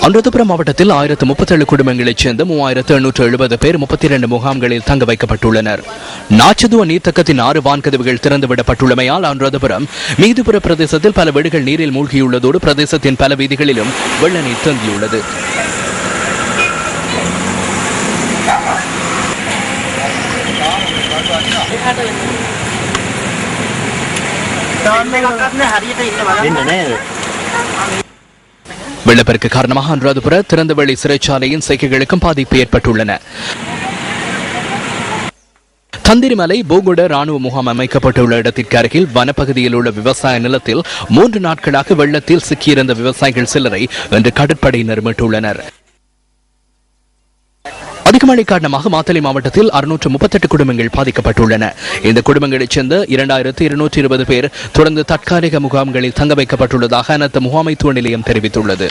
அனுராதபுரம் மாவட்டத்தில் 1037 குடும்பங்களைச் சேர்ந்த 3870 பேர் 32 முகாம்களில் தங்க வைக்கப்பட்டுள்ளனர். நாச்சதுவ நீர்த்தக்கத்தின் 6 வான்கதவுகள் திறந்துவிடப்பட்டுள்ளமையால் அனுராதபுரம் மீதுபுர பிரதேசத்தில் பல வீடுகள் நீரில் மூழ்கியுள்ளதோடு பிரதேசத்தின் பல வீதிகளிலும் வெள்ள நீர் தேங்கியுள்ளது. வெள்ளப்பெருக்கு காரணமாக அனுராதபுர திறந்தவெளி சிறைச்சாலையின் செய்கைகளுக்கும் பாதிப்பு ஏற்பட்டுள்ளன. தந்திரிமலை போகுட ராணுவ முகாம் அமைக்கப்பட்டுள்ள இடத்திற்கு அருகில் வனப்பகுதியில் உள்ள விவசாய நிலத்தில் 3 நாட்களாக வெள்ளத்தில் சிக்கியிருந்த விவசாயிகள் சிலரை இன்று கடற்படையினர் மீட்டுள்ளனர். அதிக மழை காரணமாக மாத்தளை மாவட்டத்தில் 638 குடும்பங்கள் பாதிக்கப்பட்டுள்ளன. இந்த குடும்பங்களைச் சேர்ந்த 2220 பேர் தொடர்ந்து தற்காலிக முகாம்களில் தங்க வைக்கப்பட்டுள்ளதாக அனர்த்த முகாமைத்துவ நிலையம் தெரிவித்துள்ளது.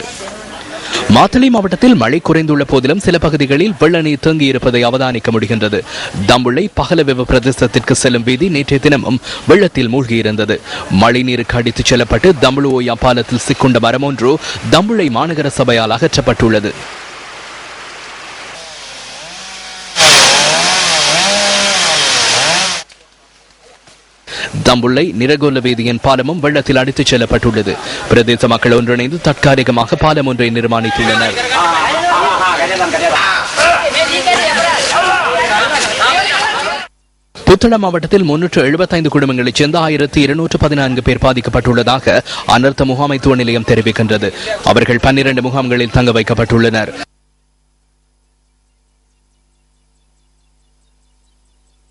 மாத்தளை மாவட்டத்தில் மழை குறைந்துள்ள போதிலும் சில பகுதிகளில் வெள்ள நீர் தேங்கியிருப்பதை அவதானிக்க முடிகின்றது. தம்புள்ளை பகலவெவ பிரதேசத்திற்கு செல்லும் வீதி நேற்றைய தினமும் வெள்ளத்தில் மூழ்கியிருந்தது. மழை நீருக்கு அடித்துச் செல்லப்பட்டு தம்புளுவோயா பாலத்தில் சிக்குண்ட மரம் ஒன்று தம்புள்ளை மாநகர சபையால் அகற்றப்பட்டுள்ளது. தம்புள்ளை நிரகோல வீதியின் பாலமும் வெள்ளத்தில் அடித்துச் செல்லப்பட்டுள்ளது. பிரதேச மக்கள் ஒன்றிணைந்து தற்காலிகமாக பாலம் ஒன்றை நிர்மாணித்துள்ளனர். புத்தளம் மாவட்டத்தில் 375 குடும்பங்களைச் சேர்ந்த 1214 பேர் பாதிக்கப்பட்டுள்ளதாக அனர்த்த முகாமைத்துவ நிலையம் தெரிவிக்கின்றது. அவர்கள் 12 முகாம்களில் தங்க வைக்கப்பட்டுள்ளனர்.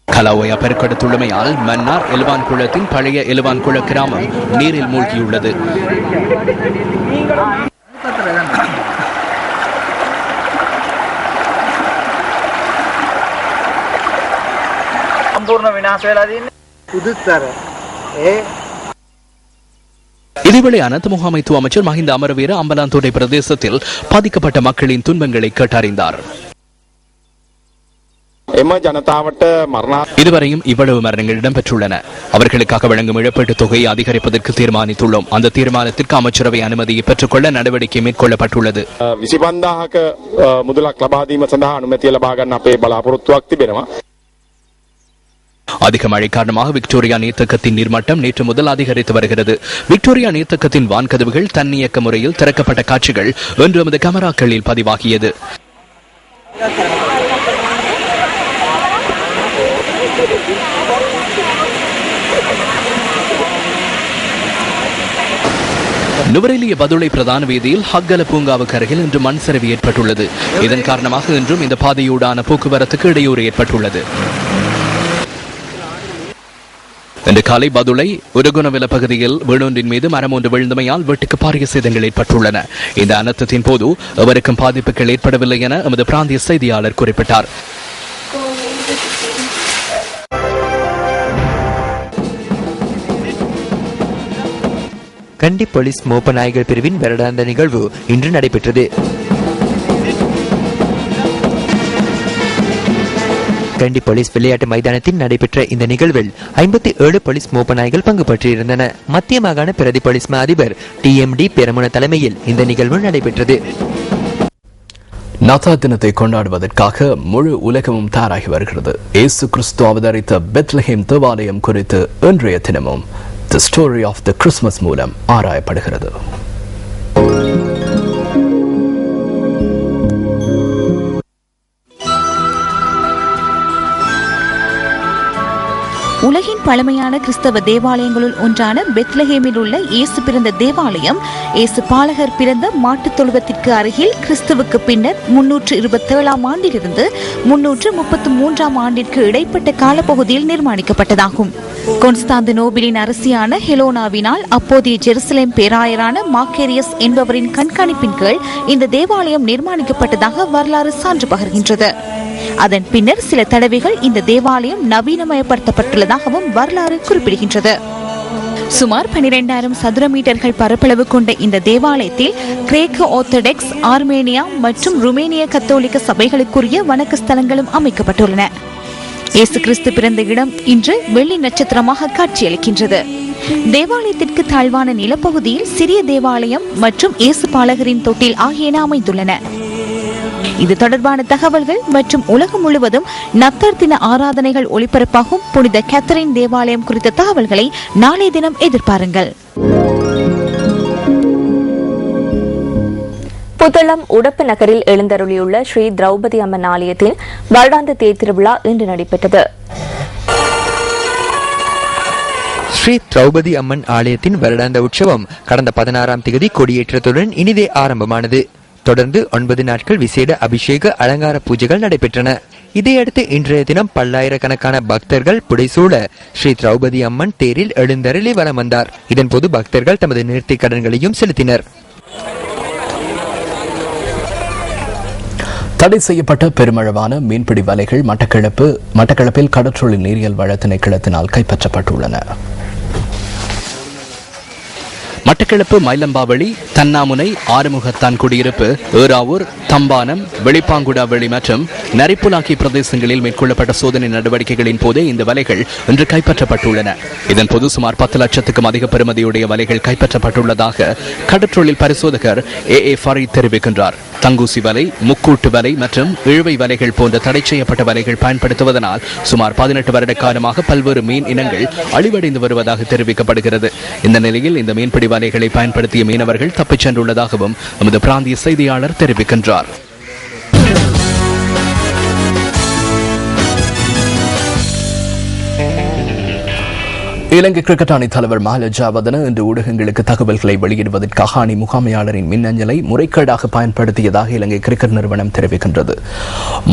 கலாவோயா பெருக்கெடுத்துள்ளமையால் மன்னார் எலுவான் குளத்தின் பழைய எலுவான் குள கிராமம் நீரில் மூழ்கியுள்ளது. இதேவேளை அனர்த்த முகாமைத்துவ அமைச்சர் மஹிந்த அமரவீர அம்பலாந்தோட்டை பிரதேசத்தில் பாதிக்கப்பட்ட மக்களின் துன்பங்களை கேட்டறிந்தார். இதுவரையும் இவ்வளவு மரணங்கள் இடம்பெற்றுள்ளன. அவர்களுக்காக வழங்கும் இழப்பீட்டுத் தொகையை அதிகரிப்பதற்கு தீர்மானித்துள்ளோம். அந்த தீர்மானத்திற்கு அமைச்சரவை அனுமதியை பெற்றுக்கொள்ள நடவடிக்கை மேற்கொள்ளப்பட்டுள்ளது. அதிக மழை காரணமாக விக்டோரியா நீர்த்தக்கத்தின் நீர்மட்டம் நேற்று முதல் அதிகரித்து வருகிறது. விக்டோரியா நீர்த்தக்கத்தின் வான்கதவுகள் தன்னியக்க முறையில் திறக்கப்பட்ட காட்சிகள் இன்று நமது கேமராக்களில் பதிவாகியது. நுவரெலிய பதுளை பிரதான வீதியில் ஹக்கல பூங்காவுக்கு அருகில் இன்று மண் சரிவு ஏற்பட்டுள்ளது. இதன் காரணமாக இன்றும் இந்த பாதையூடான போக்குவரத்துக்கு இடையூறு ஏற்பட்டுள்ளது. இன்று காலை பதுளை உரகுணவில பகுதியில் வீடொன்றின் மீது மரம் ஒன்று விழுந்தமையால் வீட்டுக்கு பாரிய சேதங்கள் ஏற்பட்டுள்ளன. இந்த அனர்த்தத்தின் போது எவருக்கும் பாதிப்புகள் ஏற்படவில்லை என எமது பிராந்திய செய்தியாளர் குறிப்பிட்டார். கண்டி போலீஸ் மோப்ப நாய்கள் பிரிவின் வருடாந்த நிகழ்வு இன்று நடைபெற்றது. கண்டி போலீஸ் விளையாட்டு மைதானத்தில் நடைபெற்ற இந்த நிகழ்வில் 57 போலீஸ் மோப்ப நாய்கள் பங்கு பற்றியிருந்தன. மத்திய மாகாண பிரதி போலீஸ் அதிபர் TMD பெரமுன தலைமையில் இந்த நிகழ்வு நடைபெற்றது. நாத்தார் தினத்தை கொண்டாடுவதற்காக முழு உலகமும் தயாராகி வருகிறது. இயேசு கிறிஸ்து அவதரித்த பெத்லஹேம் தேவாலயம் குறித்து இன்றைய தினமும் The Story of the Christmas மூலம் ஆராயப்படுகிறது. உலகின் பழமையான கிறிஸ்தவ தேவாலயங்களுள் ஒன்றான பெத்லஹேமில் உள்ள இயேசு பிறந்த தேவாலயம் இயேசு பாலகர் பிறந்த மாட்டுத் தொழுவத்திற்கு அருகில் கிறிஸ்துவுக்கு பின்னர் 327 ஆண்டிலிருந்து 333 ஆண்டிற்கு இடைப்பட்ட காலப்பகுதியில் நிர்மாணிக்கப்பட்டதாகும். கொன்ஸ்தாந்தினோபிலின் அரசியான ஹெலோனாவினால் அப்போதைய ஜெருசலேம் பேராயரான மாக்கேரியஸ் என்பவரின் கண்காணிப்பின் கீழ் இந்த தேவாலயம் நிர்மாணிக்கப்பட்டதாக வரலாறு சான்று பகர்கின்றது. அதன் பின்னர் சில தடவைகள் இந்த தேவாலயம் நவீனமயப்படுத்தப்பட்டுள்ளதாகவும் வரலாறு குறிப்பிடுகின்றது. சுமார் 12,000 சதுர மீட்டர்கள் பரப்பளவு கொண்ட இந்த தேவாலயத்தில் கிரேக்க ஆர்த்தடாக்ஸ், ஆர்மேனியா மற்றும் ருமேனிய கத்தோலிக்க சபைகளுக்குரிய வணக்க ஸ்தலங்களும் அமைக்கப்பட்டுள்ளன. இயேசு கிறிஸ்து பிறந்த இடம் இன்று வெள்ளி நட்சத்திரமாக காட்சியளிக்கின்றது. தேவாலயத்திற்கு தாழ்வான நிலப்பகுதியில் சிறிய தேவாலயம் மற்றும் இயேசு பாலகரின் தொட்டில் ஆகியன அமைந்துள்ளன. இது தொடர்பான தகவல்கள் மற்றும் உலகம் முழுவதும் நத்தார் தின ஆராதனைகள் ஒளிபரப்பாகும் புனித கேத்தரின் தேவாலயம் குறித்த தகவல்களை நாளைய தினம் எதிர்பாருங்கள். புத்தளம் உடப்பு நகரில் எழுந்தருளியுள்ள ஸ்ரீ திரௌபதி அம்மன் ஆலயத்தின் வருடாந்த தேர் திருவிழா இன்று நடைபெற்றது. ஸ்ரீ திரௌபதி அம்மன் ஆலயத்தின் வருடாந்த உற்சவம் கடந்த 16ஆம் தேதி கொடியேற்றத்துடன் இனிதே ஆரம்பமானது. தொடர்ந்து 9 நாட்கள் விசேட அபிஷேக அலங்கார பூஜைகள் நடைபெற்றன. இதையடுத்து இன்றைய தினம் பல்லாயிரக்கணக்கான பக்தர்கள் புடைசூழ ஸ்ரீ திரௌபதி அம்மன் தேரில் எழுந்தருளி வலம் வந்தார். இதன்போது பக்தர்கள் தமது நேர்த்திக் கடன்களையும் செலுத்தினர். தடை செய்யப்பட்ட பெருமளவான மீன்பிடி வலைகள் மட்டக்களப்பில் கடற்றொழில் நீரியல் வள திணைக்களத்தினால் கைப்பற்றப்பட்டுள்ளன. மட்டக்களப்பு மயிலம்பாவளி, தன்னாமுனை, ஆறுமுகத்தான் குடியிருப்பு, ஏறாவூர், தம்பானம், வெளிப்பாங்குடாவெளி மற்றும் நரிப்புலாக்கி பிரதேசங்களில் மேற்கொள்ளப்பட்ட சோதனை நடவடிக்கைகளின் போதே இந்த வலைகள் இன்று கைப்பற்றப்பட்டுள்ளன. இதன்போது சுமார் 10 லட்சத்துக்கும் அதிக பெறுமதியுடைய வலைகள் கைப்பற்றப்பட்டுள்ளதாக கடற்றொழில் பரிசோதகர் ஏ ஃபரீத் தெரிவிக்கின்றார். தங்கூசி வலை, முக்கூட்டு வலை மற்றும் இழுவை வலைகள் போன்ற தடை செய்யப்பட்ட வலைகள் பயன்படுத்துவதனால் சுமார் 18 வருட காலமாக பல்வேறு மீன் இனங்கள் அழிவடைந்து வருவதாக தெரிவிக்கப்படுகிறது. இந்த நிலையில் இந்த மீன்பிடி வலைகளை பயன்படுத்திய மீனவர்கள் தப்பிச் சென்றுள்ளதாகவும் நமது பிராந்திய செய்தியாளர் தெரிவிக்கின்றார். இலங்கை கிரிக்கெட் அணி தலைவர் மஹல ஜாவதன இன்று ஊடகங்களுக்கு தகவல்களை வெளியிடுவதற்காக அணி முகாமையாளரின் மின்னஞ்சலை முறைகேடாக பயன்படுத்தியதாக இலங்கை கிரிக்கெட் நிறுவனம் தெரிவிக்கின்றது.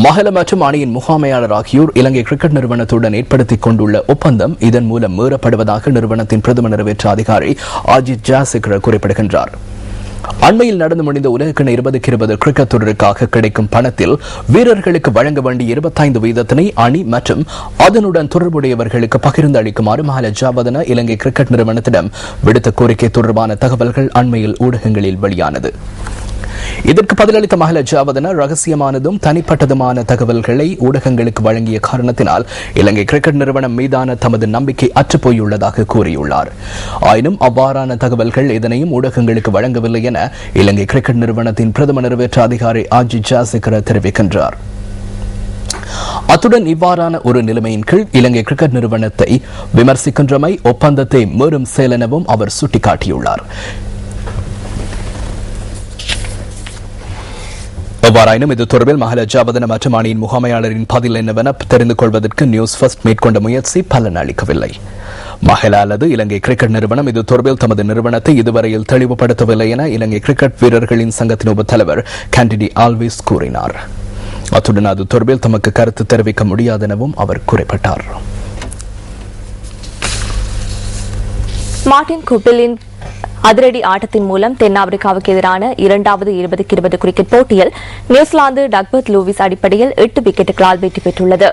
மஹல மற்றும் அணியின் முகாமையாளர் ஆகியோர் இலங்கை கிரிக்கெட் நிறுவனத்துடன் ஏற்படுத்திக் கொண்டுள்ள ஒப்பந்தம் இதன் மூலம் மீறப்படுவதாக நிறுவனத்தின் பிரதம நிறைவேற்ற அதிகாரி அஜித் ஜாசிகர குறிப்பிடுகின்றார். அண்மையில் நடந்து முடிந்த உலகக்கிண 2020 கிரிக்கெட் தொடருக்காக கிடைக்கும் பணத்தில் வீரர்களுக்கு வழங்க வேண்டிய 25% அணி மற்றும் அதனுடன் தொடர்புடையவர்களுக்கு பகிர்ந்து அளிக்குமாறு மஹல ஜாவதன இலங்கை கிரிக்கெட் நிறுவனத்திடம் விடுத்த கோரிக்கை தொடர்பான தகவல்கள் அண்மையில் ஊடகங்களில் வெளியானது. இதற்கு பதிலளித்த மஹல ஜாவதன ரகசியமானதும் தனிப்பட்டதுமான தகவல்களை ஊடகங்களுக்கு வழங்கிய காரணத்தினால் இலங்கை கிரிக்கெட் நிறுவனம் மீதான தமது நம்பிக்கை அற்றுப்போயுள்ளதாக கூறியுள்ளார். ஆயினும் அவ்வாறான தகவல்கள் எதனையும் ஊடகங்களுக்கு வழங்கவில்லை என இலங்கை கிரிக்கெட் நிறுவனத்தின் பிரதம நிறைவேற்ற அதிகாரி அஜித் ஜாசிகர தெரிவிக்கின்றார். அத்துடன் இவ்வாறான ஒரு நிலைமையின் கீழ் இலங்கை கிரிக்கெட் நிறுவனத்தை விமர்சிக்கின்றமை ஒப்பந்தத்தை மீறும் செயல் எனவும் அவர் சுட்டிக்காட்டியுள்ளார். எவ்வாறாயினும் இது தொடர்பில் மஹல ஜாவதன மற்றும் அணியின் முகாமையாளரின் பதில் என்னவென தெரிந்து கொள்வதற்கு நியூஸ் ஃபர்ஸ்ட் மேற்கொண்ட முயற்சி பலன் அளிக்கவில்லை. மஹல அல்லது இலங்கை கிரிக்கெட் நிறுவனம் இது தொடர்பில் தமது நிறுவனத்தை இதுவரையில் தெளிவுபடுத்தவில்லை என இலங்கை கிரிக்கெட் வீரர்களின் சங்கத்தின் உப தலைவர் கேண்டிடி ஆல்வேஸ் கூறினார். அத்துடன் அது தொடர்பில் தமக்கு கருத்து தெரிவிக்க முடியாதெனவும் அவர் குறிப்பிட்டார். மார்டின் குப்பிலின் அதிரடி ஆட்டத்தின் மூலம் தென்னாப்பிரிக்காவுக்கு எதிரான 2வது 2020 கிரிக்கெட் போட்டியில் நியூசிலாந்து டக்வர்த் லூவிஸ் அடிப்படையில் 8 விக்கெட்டுகளால் வெற்றி பெற்றுள்ளது.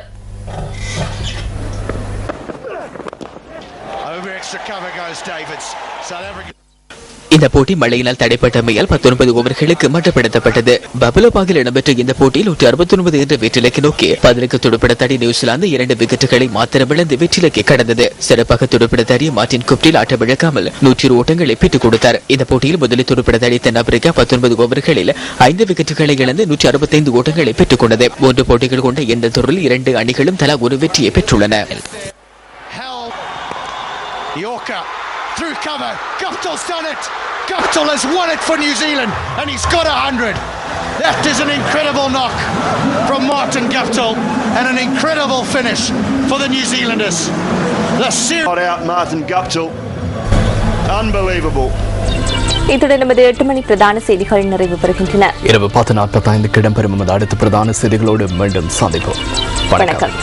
இந்த போட்டி மழையினால் தடைப்பட்டமையால் 19 ஓவர்களுக்கு மட்டுப்படுத்தப்பட்டது. பபலோபாகில் இடம்பெற்ற இந்த போட்டியில் 169 என்ற வெற்றிலக்கை நோக்கி 10க்கு துடுப்பிடத்தாடி நியூசிலாந்து 2 விக்கெட்டுகளை மாத்திரம் இழந்து வெற்றிலக்கை கடந்தது. சிறப்பாக துடுப்பிடத்தாடிய மார்டின் குப்டில் ஆட்டமிழக்காமல் 100 ஓட்டங்களை பெற்றுக் கொடுத்தார். இந்த போட்டியில் முதலில் துடுப்பிடத்தாடிய தென்னாப்பிரிக்கா 19 ஓவர்களில் 5 விக்கெட்டுகளை இழந்து 165 ஓட்டங்களை பெற்றுக் கொண்டது. 3 போட்டிகள் கொண்ட இந்த தொடரில் 2 அணிகளும் தலா ஒரு வெற்றியை பெற்றுள்ளன. Through cover, Guptill's done it. Guptill has won it for New Zealand and he's got 100. That is an incredible knock from Martin Guptill and an incredible finish for the New Zealanders. The series out Martin Guptill. Unbelievable. இத்துடன் நமது 8 மணி பிரதான செய்திகள் நிறைவு பெறுகின்றன. இரவு 10:45 இடம்பெறும் அடுத்த பிரதான செய்திகளோடு மீண்டும் சந்திப்போம். வணக்கம்.